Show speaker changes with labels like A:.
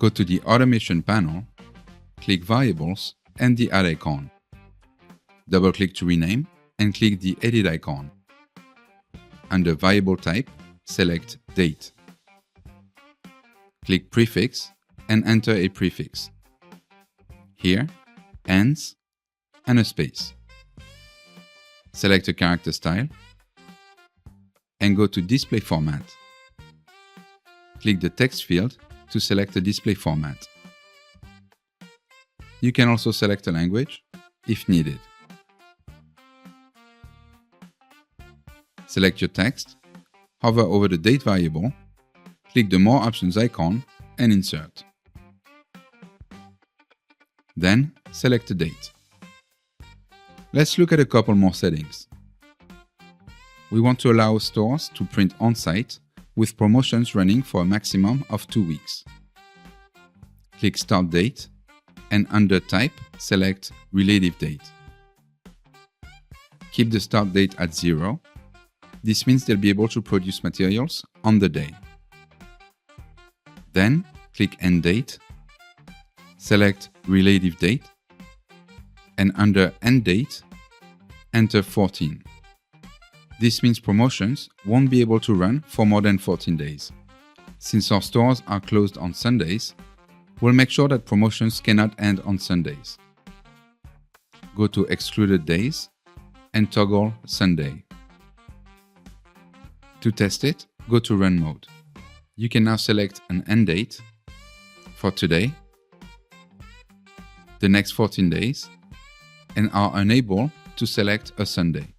A: Go to the Automation panel, click Variables and the Add icon. Double-click to rename and click the Edit icon. Under Variable Type, select Date. Click Prefix and enter a prefix. Here, ands and a space. Select a character style and go to Display Format. Click the text field to select a display format. You can also select a language if needed. Select your text, hover over the date variable, click the More Options icon and insert. Then select a date. Let's look at a couple more settings. We want to allow stores to print on-site with promotions running for a maximum of 2 weeks. Click Start Date and under Type, select Relative Date. Keep the start date at 0. This means they'll be able to produce materials on the day. Then click End Date, select Relative Date, and under End Date, enter 14. This means promotions won't be able to run for more than 14 days. Since our stores are closed on Sundays, we'll make sure that promotions cannot end on Sundays. Go to Excluded Days and toggle Sunday. To test it, go to Run Mode. You can now select an end date for today, the next 14 days, and are unable to select a Sunday.